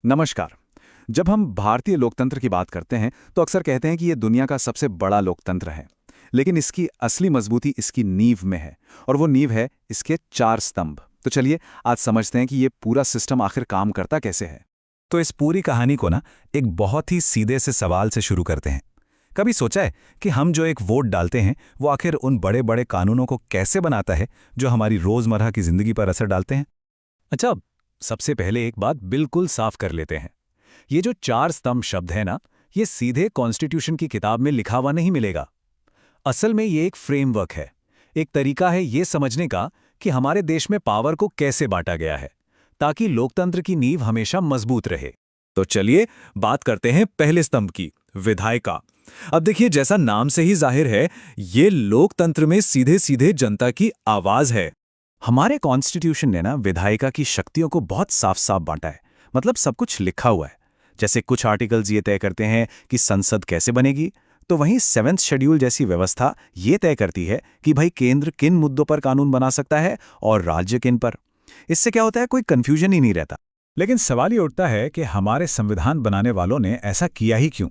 नमस्कार। जब हम भारतीय लोकतंत्र की बात करते हैं तो अक्सर कहते हैं कि ये दुनिया का सबसे बड़ा लोकतंत्र है। लेकिन इसकी असली मजबूती इसकी नींव में है, और वो नींव है इसके चार स्तंभ। तो चलिए आज समझते हैं कि ये पूरा सिस्टम आखिर काम करता कैसे है। तो इस पूरी कहानी को ना एक बहुत ही सीधे से सवाल से शुरू करते हैं। कभी सोचा है कि हम जो एक वोट डालते हैं वो आखिर उन बड़े बड़े कानूनों को कैसे बनाता है जो हमारी रोजमर्रा की जिंदगी पर असर डालते हैं? अच्छा, सबसे पहले एक बात बिल्कुल साफ कर लेते हैं। ये जो चार स्तंभ शब्द है ना, ये सीधे कॉन्स्टिट्यूशन की किताब में लिखा हुआ नहीं मिलेगा। असल में ये एक फ्रेमवर्क है, एक तरीका है ये समझने का कि हमारे देश में पावर को कैसे बांटा गया है, ताकि लोकतंत्र की नींव हमेशा मजबूत रहे। तो चलिए बात करते हैं पहले स्तंभ की, विधायिका। अब देखिए, जैसा नाम से ही जाहिर है, ये लोकतंत्र में सीधे सीधे जनता की आवाज है। हमारे कॉन्स्टिट्यूशन ने ना विधायिका की शक्तियों को बहुत साफ साफ बांटा है। मतलब सब कुछ लिखा हुआ है। जैसे कुछ आर्टिकल्स ये तय करते हैं कि संसद कैसे बनेगी, तो वहीं सेवेंथ शेड्यूल जैसी व्यवस्था ये तय करती है कि भाई केंद्र किन मुद्दों पर कानून बना सकता है और राज्य किन पर। इससे क्या होता है, कोई कंफ्यूजन ही नहीं रहता। लेकिन सवाल ये उठता है कि हमारे संविधान बनाने वालों ने ऐसा किया ही क्यों?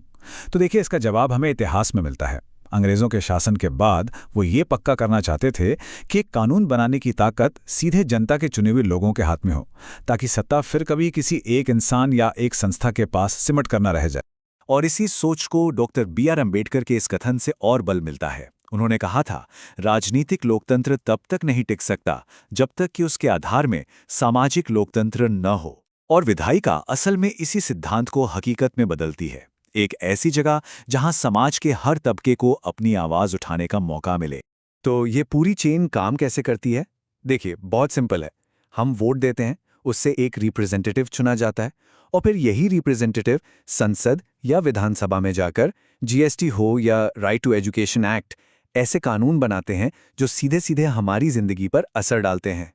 तो देखिए, इसका जवाब हमें इतिहास में मिलता है। अंग्रेजों के शासन के बाद वो ये पक्का करना चाहते थे कि एक कानून बनाने की ताकत सीधे जनता के चुने हुए लोगों के हाथ में हो, ताकि सत्ता फिर कभी किसी एक इंसान या एक संस्था के पास सिमट कर न रह जाए। और इसी सोच को डॉक्टर बी.आर. अम्बेडकर के इस कथन से और बल मिलता है। उन्होंने कहा था, राजनीतिक लोकतंत्र तब तक नहीं टिक सकता जब तक कि उसके आधार में सामाजिक लोकतंत्र न हो। और विधायिका असल में इसी सिद्धांत को हकीकत में बदलती है। एक ऐसी जगह जहां समाज के हर तबके को अपनी आवाज उठाने का मौका मिले। तो ये पूरी चेन काम कैसे करती है? देखिए, बहुत सिंपल है। हम वोट देते हैं, उससे एक रिप्रेजेंटेटिव चुना जाता है, और फिर यही रिप्रेजेंटेटिव संसद या विधानसभा में जाकर जीएसटी हो या राइट टू एजुकेशन एक्ट ऐसे कानून बनाते हैं जो सीधे सीधे हमारी जिंदगी पर असर डालते हैं।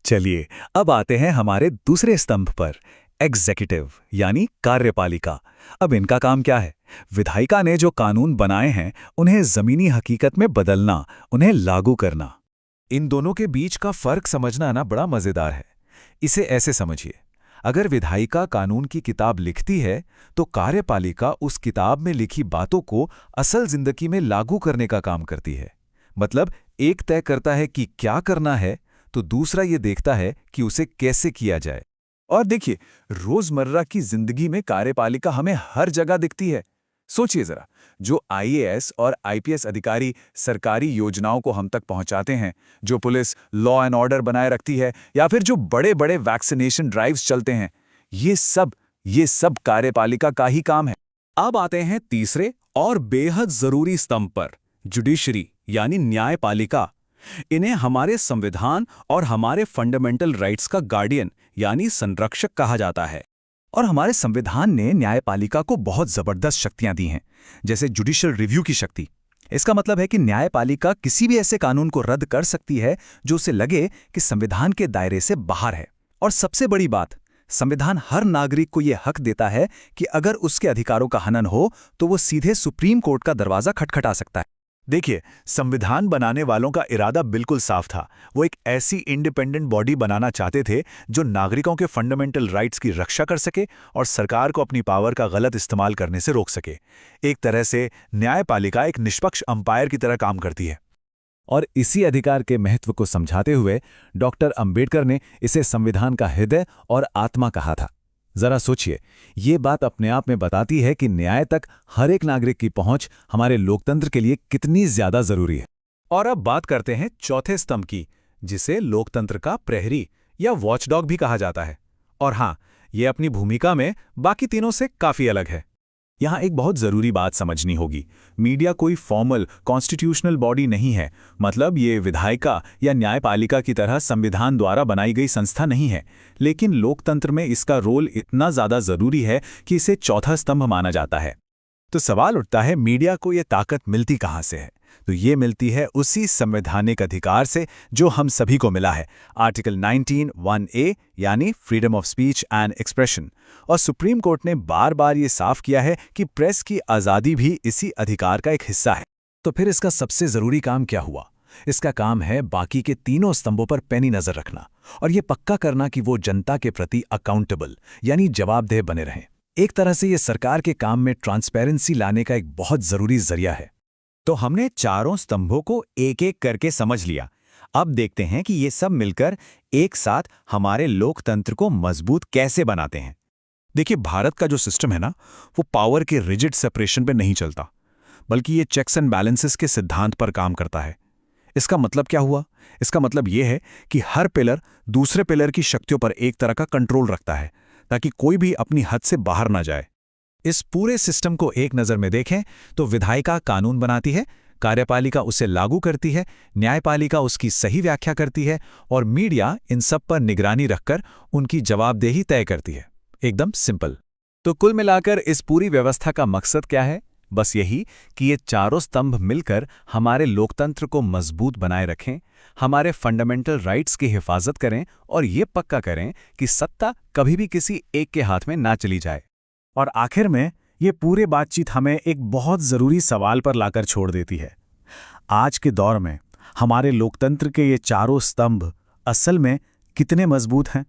चलिए अब आते हैं हमारे दूसरे स्तंभ पर, एग्जीक्यूटिव यानी कार्यपालिका। अब इनका काम क्या है? विधायिका ने जो कानून बनाए हैं उन्हें जमीनी हकीकत में बदलना, उन्हें लागू करना। इन दोनों के बीच का फर्क समझना ना बड़ा मजेदार है। इसे ऐसे समझिए, अगर विधायिका कानून की किताब लिखती है तो कार्यपालिका उस किताब में लिखी बातों को असल जिंदगी में लागू करने का काम करती है। मतलब एक तय करता है कि क्या करना है, तो दूसरा ये देखता है कि उसे कैसे किया जाए। और देखिए, रोजमर्रा की जिंदगी में कार्यपालिका हमें हर जगह दिखती है। सोचिए जरा, जो आईएएस और आईपीएस अधिकारी सरकारी योजनाओं को हम तक पहुंचाते हैं, जो पुलिस लॉ एंड ऑर्डर बनाए रखती है, या फिर जो बड़े बड़े वैक्सीनेशन ड्राइव्स चलते हैं, ये सब कार्यपालिका का ही काम है। अब आते हैं तीसरे और बेहद जरूरी स्तंभ पर, जुडिशरी यानी न्यायपालिका। इन्हें हमारे संविधान और हमारे फंडामेंटल राइट्स का गार्डियन यानी संरक्षक कहा जाता है। और हमारे संविधान ने न्यायपालिका को बहुत जबरदस्त शक्तियां दी हैं, जैसे जुडिशियल रिव्यू की शक्ति। इसका मतलब है कि न्यायपालिका किसी भी ऐसे कानून को रद्द कर सकती है जो उसे लगे कि संविधान के दायरे से बाहर है। और सबसे बड़ी बात, संविधान हर नागरिक को यह हक देता है कि अगर उसके अधिकारों का हनन हो तो वो सीधे सुप्रीम कोर्ट का दरवाजा खटखटा सकता है। देखिए, संविधान बनाने वालों का इरादा बिल्कुल साफ था। वो एक ऐसी इंडिपेंडेंट बॉडी बनाना चाहते थे जो नागरिकों के फंडामेंटल राइट्स की रक्षा कर सके और सरकार को अपनी पावर का गलत इस्तेमाल करने से रोक सके। एक तरह से न्यायपालिका एक निष्पक्ष अंपायर की तरह काम करती है। और इसी अधिकार के महत्व को समझाते हुए डॉक्टर अंबेडकर ने इसे संविधान का हृदय और आत्मा कहा था। जरा सोचिए, ये बात अपने आप में बताती है कि न्याय तक हर एक नागरिक की पहुंच हमारे लोकतंत्र के लिए कितनी ज्यादा जरूरी है। और अब बात करते हैं चौथे स्तंभ की, जिसे लोकतंत्र का प्रहरी या वॉचडॉग भी कहा जाता है। और हां, ये अपनी भूमिका में बाकी तीनों से काफी अलग है। यहां एक बहुत जरूरी बात समझनी होगी, मीडिया कोई फॉर्मल कॉन्स्टिट्यूशनल बॉडी नहीं है। मतलब ये विधायिका या न्यायपालिका की तरह संविधान द्वारा बनाई गई संस्था नहीं है, लेकिन लोकतंत्र में इसका रोल इतना ज्यादा जरूरी है कि इसे चौथा स्तंभ माना जाता है। तो सवाल उठता है, मीडिया को यह ताकत मिलती कहां से है? तो ये मिलती है उसी संवैधानिक अधिकार से जो हम सभी को मिला है, आर्टिकल 19(1)(a यानी freedom of speech and expression. और सुप्रीम कोर्ट ने बार बार ये साफ किया है कि प्रेस की आज़ादी भी इसी अधिकार का एक हिस्सा है। तो फिर इसका सबसे जरूरी काम क्या हुआ? इसका काम है बाकी के तीनों स्तंभों पर पैनी नजर रखना और ये पक्का करना कि वो जनता के प्रति अकाउंटेबल यानी जवाबदेह बने रहें। एक तरह से ये सरकार के काम में ट्रांसपेरेंसी लाने का एक बहुत जरूरी जरिया है। तो हमने चारों स्तंभों को एक-एक करके समझ लिया। अब देखते हैं कि ये सब मिलकर एक साथ हमारे लोकतंत्र को मजबूत कैसे बनाते हैं। देखिए, भारत का जो सिस्टम है ना, वो पावर के रिजिड सेपरेशन पे नहीं चलता, बल्कि ये चेक्स एंड बैलेंसेस के सिद्धांत पर काम करता है। इसका मतलब क्या हुआ? इसका मतलब ये है कि हर पिलर दूसरे पिलर की शक्तियों पर एक तरह का कंट्रोल रखता है, ताकि कोई भी अपनी हद से बाहर ना जाए। इस पूरे सिस्टम को एक नज़र में देखें तो विधायिका कानून बनाती है, कार्यपालिका उसे लागू करती है, न्यायपालिका उसकी सही व्याख्या करती है और मीडिया इन सब पर निगरानी रखकर उनकी जवाबदेही तय करती है। एकदम सिंपल। तो कुल मिलाकर इस पूरी व्यवस्था का मकसद क्या है? बस यही कि ये चारों स्तंभ मिलकर हमारे लोकतंत्र को मजबूत बनाए रखें, हमारे फंडामेंटल राइट्स की हिफाजत करें और ये पक्का करें कि सत्ता कभी भी किसी एक के हाथ में ना चली जाए। और आखिर में ये पूरे बातचीत हमें एक बहुत ज़रूरी सवाल पर लाकर छोड़ देती है। आज के दौर में हमारे लोकतंत्र के ये चारों स्तंभ असल में कितने मजबूत हैं?